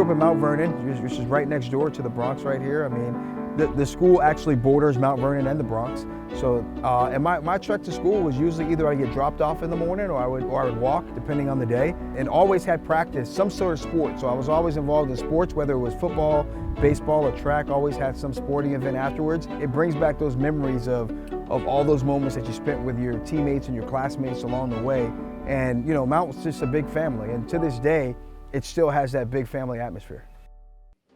up in Mount Vernon, which is right next door to the Bronx right here. I mean, the school actually borders Mount Vernon and the Bronx. So, and my trek to school was usually either I get dropped off in the morning or I would walk, depending on the day, and always had practice, some sort of sport. So I was always involved in sports, whether it was football, baseball, or track, always had some sporting event afterwards. It brings back those memories of all those moments that you spent with your teammates and your classmates along the way. And you know, Mount was just a big family, and to this day, it still has that big family atmosphere.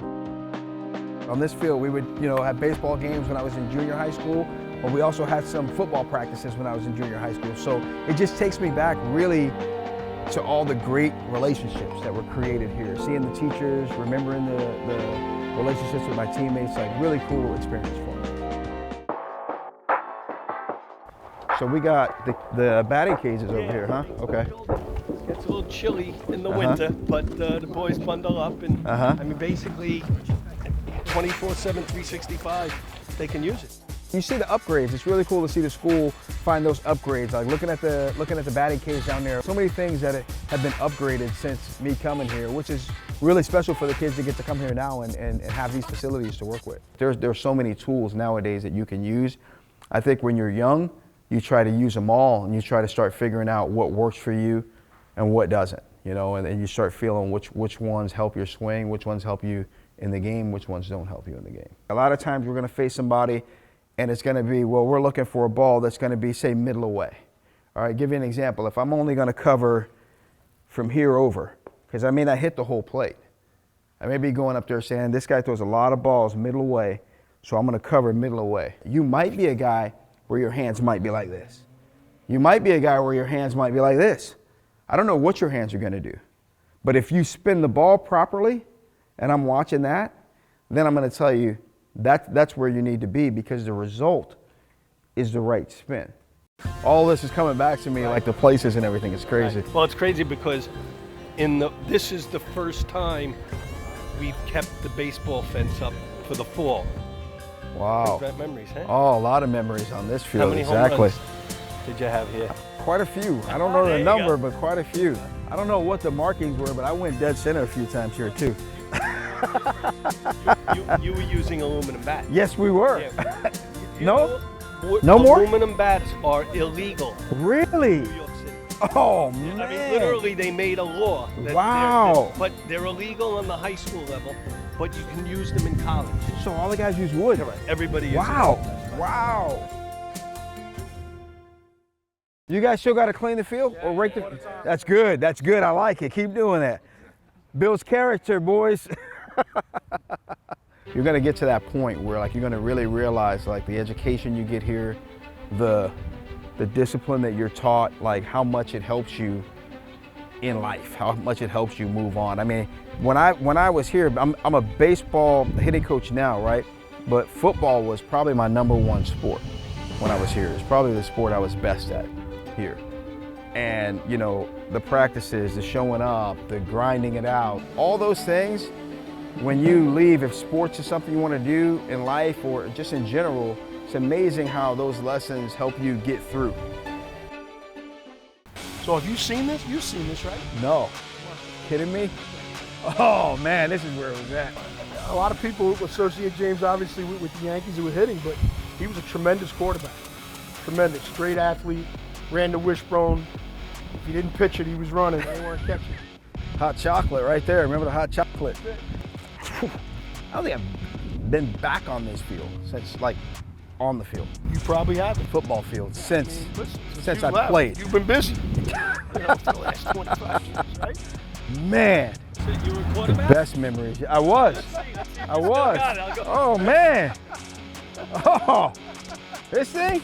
On this field, we would, have baseball games when I was in junior high school, but we also had some football practices when I was in junior high school. So it just takes me back really to all the great relationships that were created here. Seeing the teachers, remembering the relationships with my teammates, like really cool experience for me. So we got the batting cages over here, huh? Okay. It's a little chilly in the winter, but the boys bundle up and, I mean, basically 24/7, 365, they can use it. You see the upgrades. It's really cool to see the school find those upgrades. Like looking at the batting cage down there. So many things that have been upgraded since me coming here, which is really special for the kids to get to come here now and have these facilities to work with. There's so many tools nowadays that you can use. I think when you're young, you try to use them all and you try to start figuring out what works for you and what doesn't, and you start feeling which ones help your swing, which ones help you in the game, which ones don't help you in the game. A lot of times we're going to face somebody and it's going to be, well, we're looking for a ball that's going to be, say, middle away. All right, give you an example. If I'm only going to cover from here over, because I may not hit the whole plate, I may be going up there saying, this guy throws a lot of balls middle away, so I'm going to cover middle away. You might be a guy where your hands might be like this. You might be a guy where your hands might be like this. I don't know what your hands are going to do. But if you spin the ball properly, and I'm watching that, then I'm going to tell you that's where you need to be, because the result is the right spin. All this is coming back to me like the places and everything. It's crazy. Right. Well, it's crazy because this is the first time we've kept the baseball fence up for the fall. Wow. Great memories, huh? Oh, a lot of memories on this field. How many home runs did you have here? Quite a few. I don't know the number, but quite a few. I don't know what the markings were, but I went dead center a few times here too. you were using aluminum bats. Yes, we were. Yeah. No more? more? Aluminum bats are illegal. Really? In New York City. Oh, man. I mean, literally, they made a law. That Wow. but they're illegal on the high school level, but you can use them in college. So all the guys use wood? Correct. Everybody uses Wow. them. Wow. You guys still got to clean the field? Or rake the... That's good. That's good. I like it. Keep doing that. Builds character, boys. You're going to get to that point where you're going to really realize the education you get here, the discipline that you're taught, how much it helps you in life, how much it helps you move on. I mean, when I was here, I'm a baseball hitting coach now, right? But football was probably my #1 sport when I was here. It's probably the sport I was best at here. And the practices, the showing up, the grinding it out, all those things, when you leave, if sports is something you want to do in life or just in general, it's amazing how those lessons help you get through. So have you seen this? You've seen this, right? No. Kidding me? Oh man, this is where it was at. A lot of people associate James obviously with the Yankees and with hitting, but he was a tremendous quarterback. Tremendous, great athlete, ran the wishbone. If he didn't pitch it, he was running. They weren't catching. Hot chocolate right there. Remember the hot chocolate? I don't think I've been back on this field since on the field. You probably haven't. Football field since you I left, played. You've been busy. For the last 25 years, right? Man, So you were a the quarterback? best memories. I was. I was. Oh man. Oh, this thing.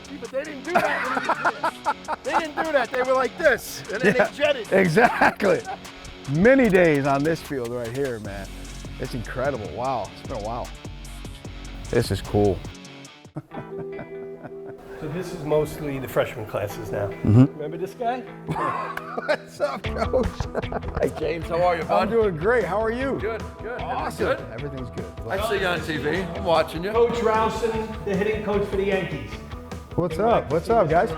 See, but they didn't do that. They didn't do that. They were like this, and then they jetted. Exactly. Many days on this field right here, man. It's incredible. Wow, it's been a while. This is cool. So this is mostly the freshman classes now. Remember this guy? What's up, Coach? Hey James, how are you, bud? I'm doing great. How are you? Good, good. Awesome. Good. Everything's good. I see you on TV. I'm watching you. Coach Rowson, the hitting coach for the Yankees. What's up? What's up, guys?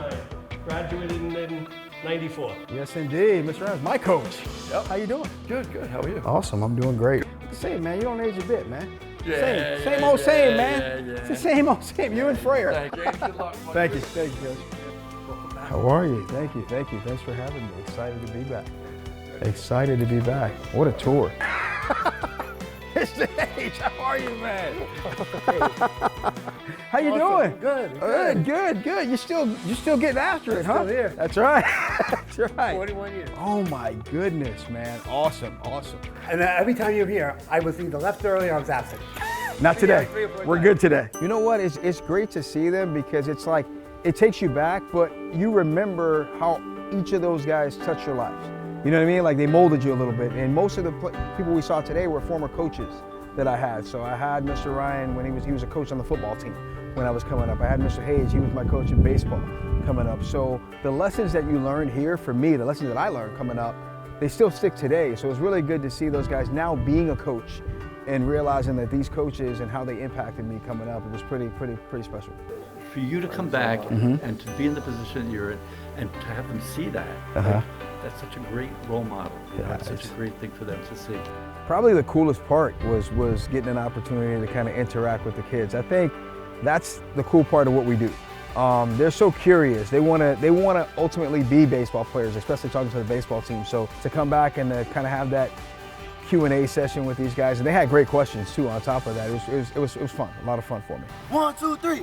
Graduated in 94. Yes, indeed. Mr. Rams, my coach. Yep. How you doing? Good, good. How are you? Awesome. I'm doing great. Same, man. You don't age a bit, man. Yeah, Same yeah, old yeah, same, yeah, man. yeah. It's the same old same. You and Freya. Thank you. Good luck. Thank you, Coach. How are you? Thank you. Thanks for having me. Excited to be back. Excited to be back. What a tour. Mr. H, how are you, man? How you doing? Good. You still getting after it, huh? Still here. That's right. That's right. 41 years. Oh my goodness, man. Awesome. And every time you're here, I was either left early or I was absent. Not today. 3 or 4 We're times. good today. You know what? It's great to see them because it's like, it takes you back, but you remember how each of those guys touched your lives. You know what I mean? Like they molded you a little bit. And most of the people we saw today were former coaches that I had. So I had Mr. Ryan when he was a coach on the football team when I was coming up. I had Mr. Hayes, he was my coach in baseball coming up. So the lessons that you learned here, for me, the lessons that I learned coming up, they still stick today. So it's really good to see those guys now being a coach and realizing that these coaches and how they impacted me coming up, it was pretty special. For you to come back and to be in the position that you're in and to have them see that, like, that's such a great role model. You know, it's such a great thing for them to see. Probably the coolest part was getting an opportunity to kind of interact with the kids. I think that's the cool part of what we do. They're so curious. They want to ultimately be baseball players, especially talking to the baseball team. So to come back and to kind of have that Q&A session with these guys, and they had great questions too on top of that. It was fun, a lot of fun for me. 1, 2, 3.